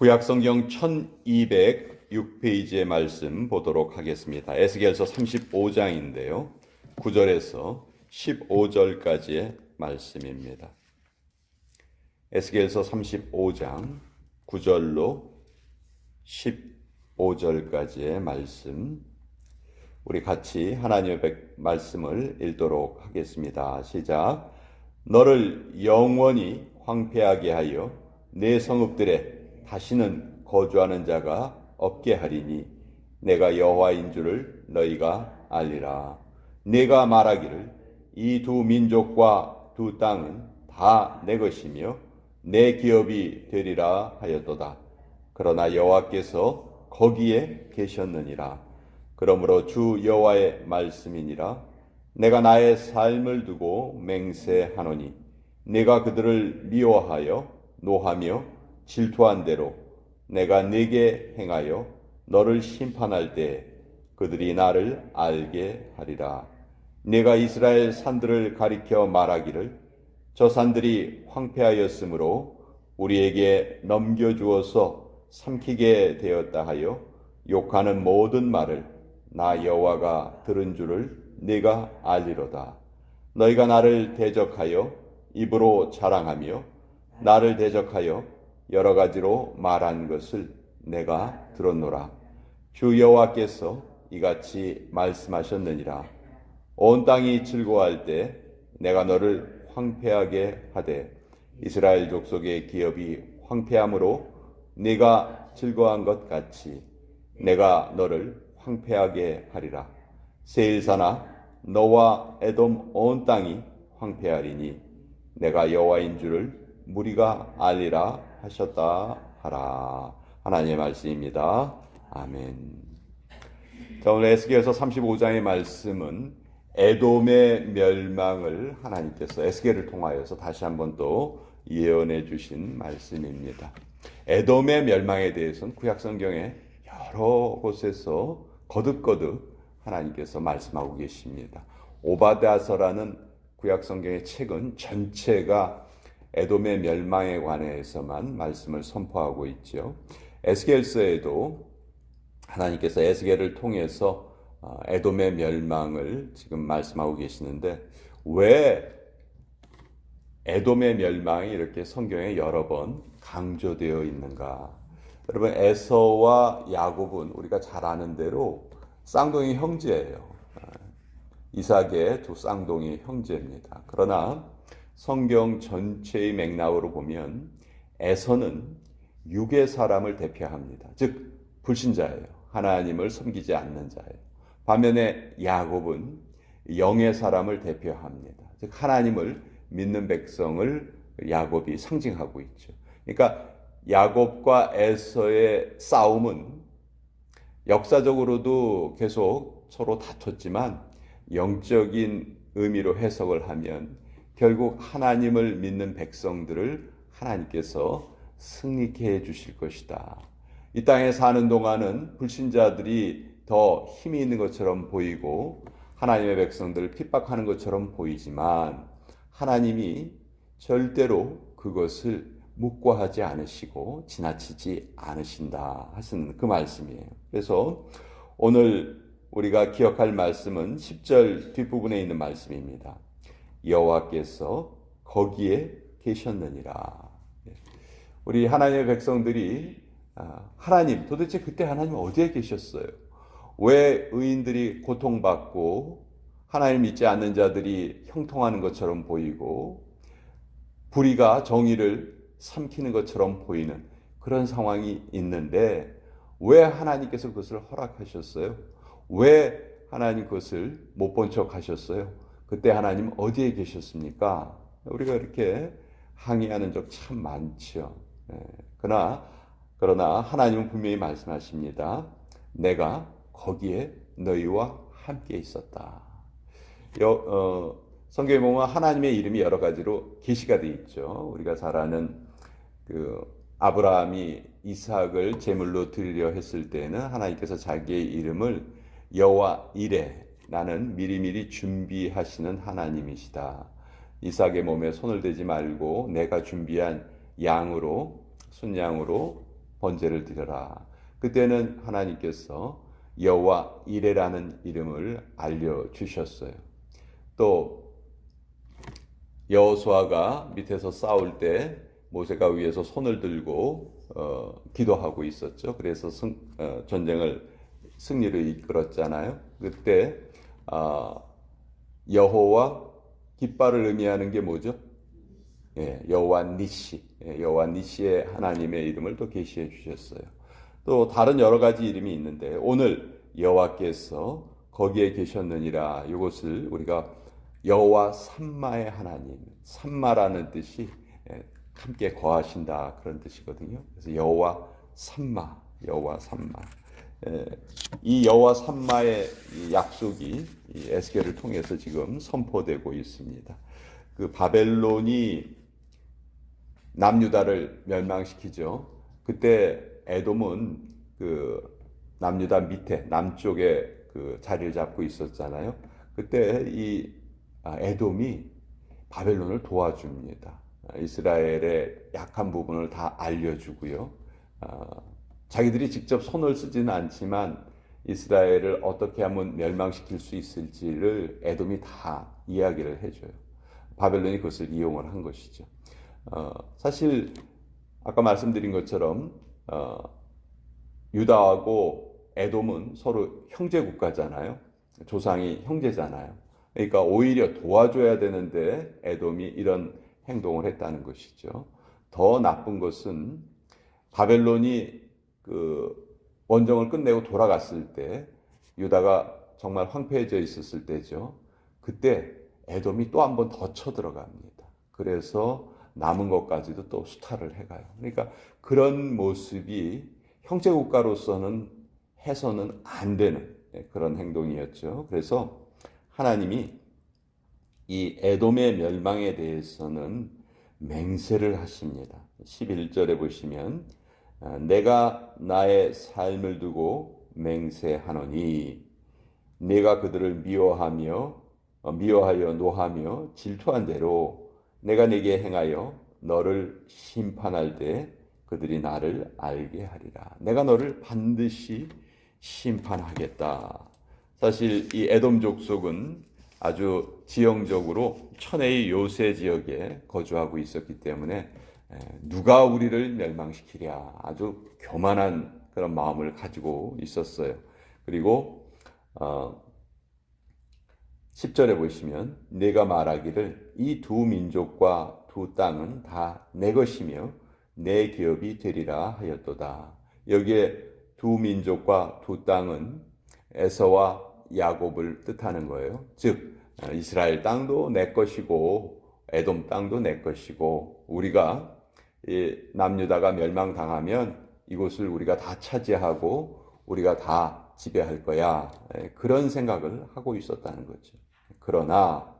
구약성경 1206페이지의 말씀 보도록 하겠습니다. 에스겔서 35장인데요. 9절에서 15절까지의 말씀입니다. 에스겔서 35장 9절로 15절까지의 말씀, 우리 같이 하나님의 말씀을 읽도록 하겠습니다. 시작. 너를 영원히 황폐하게 하여 내 성읍들에 다시는 거주하는 자가 없게 하리니 내가 여호와인 줄을 너희가 알리라. 내가 말하기를 이 두 민족과 두 땅은 다 내 것이며 내 기업이 되리라 하였도다. 그러나 여호와께서 거기에 계셨느니라. 그러므로 주 여호와의 말씀이니라. 내가 나의 삶을 두고 맹세하노니 내가 그들을 미워하여 노하며 질투한 대로 내가 네게 행하여 너를 심판할 때 그들이 나를 알게 하리라. 내가 이스라엘 산들을 가리켜 말하기를 저 산들이 황폐하였으므로 우리에게 넘겨주어서 삼키게 되었다 하여 욕하는 모든 말을 나 여호와가 들은 줄을 네가 알리로다. 너희가 나를 대적하여 입으로 자랑하며 나를 대적하여 여러 가지로 말한 것을 내가 들었노라. 주 여호와께서 이같이 말씀하셨느니라. 온 땅이 즐거워할 때 내가 너를 황폐하게 하되 이스라엘 족속의 기업이 황폐함으로 네가 즐거워한 것 같이 내가 너를 황폐하게 하리라. 세일사나 너와 에돔 온 땅이 황폐하리니 내가 여호와인 줄을 무리가 알리라 하셨다 하라. 하나님의 말씀입니다. 아멘. 자, 오늘 에스겔서 35장의 말씀은 에돔의 멸망을 하나님께서 에스겔을 통하여서 다시 한번 또 예언해 주신 말씀입니다. 에돔의 멸망에 대해서는 구약성경에 여러 곳에서 거듭거듭 하나님께서 말씀하고 계십니다. 오바댜서라는 구약성경의 책은 전체가 에돔의 멸망에 관해서만 말씀을 선포하고 있죠. 에스겔서에도 하나님께서 에스겔을 통해서 에돔의 멸망을 지금 말씀하고 계시는데 왜 에돔의 멸망이 이렇게 성경에 여러 번 강조되어 있는가? 여러분, 에서와 야곱은 우리가 잘 아는 대로 쌍둥이 형제예요. 이삭의 두 쌍둥이 형제입니다. 그러나 성경 전체의 맥락으로 보면 에서는 육의 사람을 대표합니다. 즉 불신자예요. 하나님을 섬기지 않는 자예요. 반면에 야곱은 영의 사람을 대표합니다. 즉 하나님을 믿는 백성을 야곱이 상징하고 있죠. 그러니까 야곱과 에서의 싸움은 역사적으로도 계속 서로 다퉜지만 영적인 의미로 해석을 하면 결국 하나님을 믿는 백성들을 하나님께서 승리케 해 주실 것이다. 이 땅에 사는 동안은 불신자들이 더 힘이 있는 것처럼 보이고 하나님의 백성들을 핍박하는 것처럼 보이지만 하나님이 절대로 그것을 묵과하지 않으시고 지나치지 않으신다 하신 그 말씀이에요. 그래서 오늘 우리가 기억할 말씀은 10절 뒷부분에 있는 말씀입니다. 여호와께서 거기에 계셨느니라. 우리 하나님의 백성들이 하나님, 도대체 그때 하나님 어디에 계셨어요? 왜 의인들이 고통받고 하나님 믿지 않는 자들이 형통하는 것처럼 보이고 불의가 정의를 삼키는 것처럼 보이는 그런 상황이 있는데 왜 하나님께서 그것을 허락하셨어요? 왜 하나님 그것을 못 본 척 하셨어요? 그때 하나님 어디에 계셨습니까? 우리가 이렇게 항의하는 적 참 많죠. 그러나 하나님은 분명히 말씀하십니다. 내가 거기에 너희와 함께 있었다. 성경에 보면 하나님의 이름이 여러 가지로 계시가 되어 있죠. 우리가 잘 아는 아브라함이 이삭을 제물로 드리려 했을 때는 하나님께서 자기의 이름을 여호와 이레, 나는 미리미리 준비하시는 하나님이시다. 이삭의 몸에 손을 대지 말고 내가 준비한 양으로, 순양으로 번제를 드려라. 그때는 하나님께서 여호와 이레라는 이름을 알려주셨어요. 또 여호수아가 밑에서 싸울 때 모세가 위에서 손을 들고 기도하고 있었죠. 그래서 전쟁을 승리를 이끌었잖아요. 그때 여호와 깃발을 의미하는 게 뭐죠? 여호와 니시, 여호와 니시의 하나님의 이름을 또 계시해 주셨어요. 또 다른 여러 가지 이름이 있는데 오늘 여호와께서 거기에 계셨느니라, 이것을 우리가 여호와 삼마의 하나님, 삼마라는 뜻이 함께 거하신다, 그런 뜻이거든요. 그래서 여호와 삼마, 여호와 삼마. 이 여호와 삼마의 약속이 에스겔을 통해서 지금 선포되고 있습니다. 그 바벨론이 남유다를 멸망시키죠. 그때 에돔은 그 남유다 밑에 남쪽에 그 자리를 잡고 있었잖아요. 그때 이 에돔이 바벨론을 도와줍니다. 이스라엘의 약한 부분을 다 알려주고요. 자기들이 직접 손을 쓰지는 않지만 이스라엘을 어떻게 하면 멸망시킬 수 있을지를 에돔이 다 이야기를 해줘요. 바벨론이 그것을 이용을 한 것이죠. 사실 아까 말씀드린 것처럼 유다하고 에돔은 서로 형제 국가잖아요. 조상이 형제잖아요. 그러니까 오히려 도와줘야 되는데 에돔이 이런 행동을 했다는 것이죠. 더 나쁜 것은 바벨론이 그 원정을 끝내고 돌아갔을 때, 유다가 정말 황폐해져 있었을 때죠. 그때 에돔이 또 한 번 더 쳐들어갑니다. 그래서 남은 것까지도 또 수탈을 해가요. 그러니까 그런 모습이 형제국가로서는 해서는 안 되는 그런 행동이었죠. 그래서 하나님이 이 에돔의 멸망에 대해서는 맹세를 하십니다. 11절에 보시면 내가 나의 삶을 두고 맹세하노니 내가 그들을 미워하여 노하며 질투한 대로 내가 네게 행하여 너를 심판할 때 그들이 나를 알게 하리라. 내가 너를 반드시 심판하겠다. 사실 이 에돔 족속은 아주 지형적으로 천혜의 요새 지역에 거주하고 있었기 때문에 누가 우리를 멸망시키랴, 아주 교만한 그런 마음을 가지고 있었어요. 그리고 10절에 보시면 내가 말하기를 이 두 민족과 두 땅은 다 내 것이며 내 기업이 되리라 하였도다. 여기에 두 민족과 두 땅은 에서와 야곱을 뜻하는 거예요. 즉 이스라엘 땅도 내 것이고 에돔 땅도 내 것이고, 우리가 남유다가 멸망당하면 이곳을 우리가 다 차지하고 우리가 다 지배할 거야, 그런 생각을 하고 있었다는 거죠. 그러나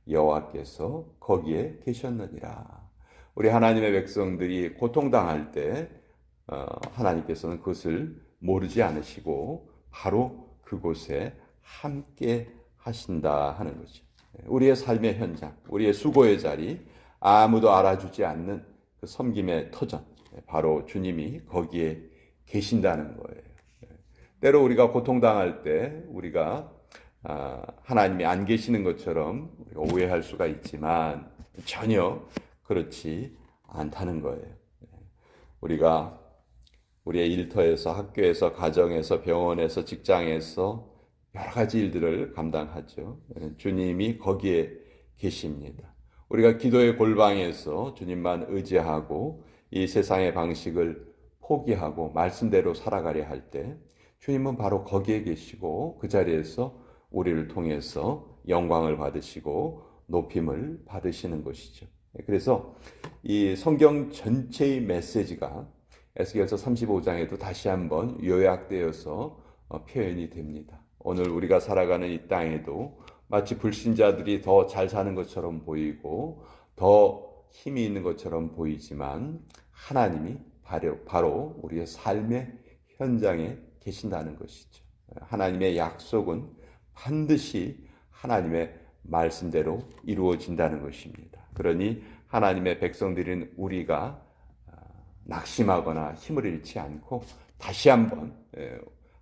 여호와께서 거기에 계셨느니라. 우리 하나님의 백성들이 고통당할 때 하나님께서는 그것을 모르지 않으시고 바로 그곳에 함께 하신다 하는 거죠. 우리의 삶의 현장, 우리의 수고의 자리, 아무도 알아주지 않는 그 섬김의 터전, 바로 주님이 거기에 계신다는 거예요. 때로 우리가 고통당할 때 우리가 하나님이 안 계시는 것처럼 우리가 오해할 수가 있지만 전혀 그렇지 않다는 거예요. 우리가 우리의 일터에서, 학교에서, 가정에서, 병원에서, 직장에서 여러 가지 일들을 감당하죠. 주님이 거기에 계십니다. 우리가 기도의 골방에서 주님만 의지하고 이 세상의 방식을 포기하고 말씀대로 살아가려 할 때 주님은 바로 거기에 계시고 그 자리에서 우리를 통해서 영광을 받으시고 높임을 받으시는 것이죠. 그래서 이 성경 전체의 메시지가 에스겔서 35장에도 다시 한번 요약되어서 표현이 됩니다. 오늘 우리가 살아가는 이 땅에도 마치 불신자들이 더 잘 사는 것처럼 보이고 더 힘이 있는 것처럼 보이지만 하나님이 바로 우리의 삶의 현장에 계신다는 것이죠. 하나님의 약속은 반드시 하나님의 말씀대로 이루어진다는 것입니다. 그러니 하나님의 백성들인 우리가 낙심하거나 힘을 잃지 않고 다시 한번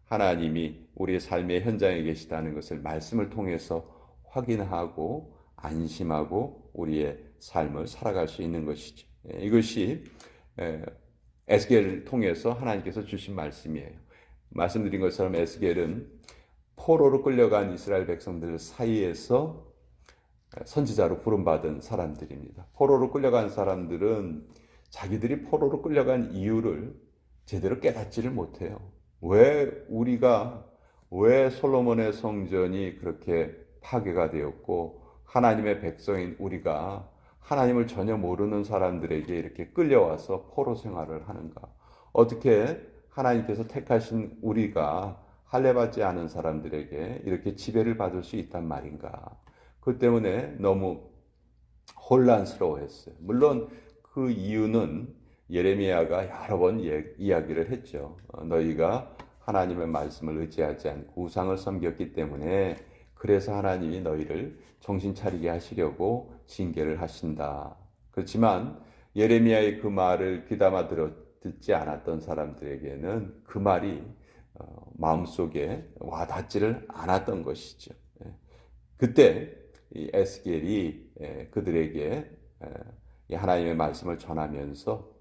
하나님이 우리의 삶의 현장에 계시다는 것을 말씀을 통해서 확인하고 안심하고 우리의 삶을 살아갈 수 있는 것이죠. 이것이 에스겔을 통해서 하나님께서 주신 말씀이에요. 말씀드린 것처럼 에스겔은 포로로 끌려간 이스라엘 백성들 사이에서 선지자로 부름받은 사람들입니다. 포로로 끌려간 사람들은 자기들이 포로로 끌려간 이유를 제대로 깨닫지를 못해요. 왜 솔로몬의 성전이 그렇게 파괴가 되었고 하나님의 백성인 우리가 하나님을 전혀 모르는 사람들에게 이렇게 끌려와서 포로 생활을 하는가? 어떻게 하나님께서 택하신 우리가 할례받지 않은 사람들에게 이렇게 지배를 받을 수 있단 말인가? 그 때문에 너무 혼란스러워했어요. 물론 그 이유는 예레미야가 여러 번 이야기를 했죠. 너희가 하나님의 말씀을 의지하지 않고 우상을 섬겼기 때문에 그래서 하나님이 너희를 정신 차리게 하시려고 징계를 하신다. 그렇지만 예레미야의 그 말을 귀담아 듣지 않았던 사람들에게는 그 말이 마음속에 와닿지를 않았던 것이죠. 그때 이 에스겔이 그들에게 하나님의 말씀을 전하면서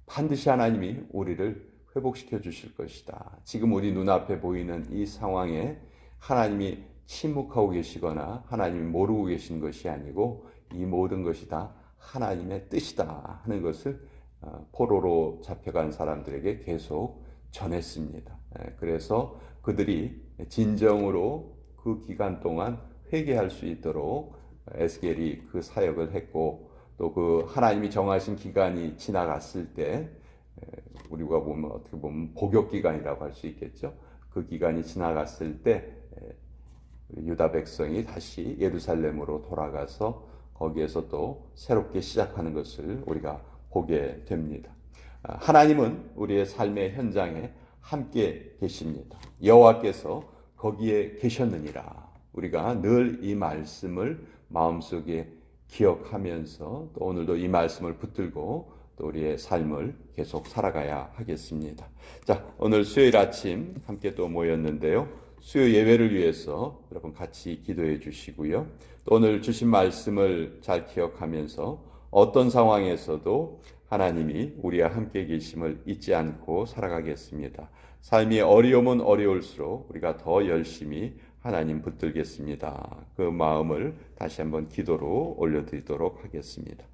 반드시 하나님이 우리를 회복시켜 주실 것이다. 지금 우리 눈앞에 보이는 이 상황에 하나님이 침묵하고 계시거나 하나님이 모르고 계신 것이 아니고 이 모든 것이 다 하나님의 뜻이다 하는 것을 포로로 잡혀간 사람들에게 계속 전했습니다. 그래서 그들이 진정으로 그 기간 동안 회개할 수 있도록 에스겔이 그 사역을 했고 또 그 하나님이 정하신 기간이 지나갔을 때 우리가 보면 어떻게 보면 복역 기간이라고 할 수 있겠죠. 그 기간이 지나갔을 때 유다 백성이 다시 예루살렘으로 돌아가서 거기에서 또 새롭게 시작하는 것을 우리가 보게 됩니다. 하나님은 우리의 삶의 현장에 함께 계십니다. 여호와께서 거기에 계셨느니라. 우리가 늘 이 말씀을 마음속에 기억하면서 또 오늘도 이 말씀을 붙들고 또 우리의 삶을 계속 살아가야 하겠습니다. 자, 오늘 수요일 아침 함께 또 모였는데요. 수요 예배를 위해서 여러분 같이 기도해 주시고요. 또 오늘 주신 말씀을 잘 기억하면서 어떤 상황에서도 하나님이 우리와 함께 계심을 잊지 않고 살아가겠습니다. 삶이 어려우면 어려울수록 우리가 더 열심히 하나님 붙들겠습니다. 그 마음을 다시 한번 기도로 올려드리도록 하겠습니다.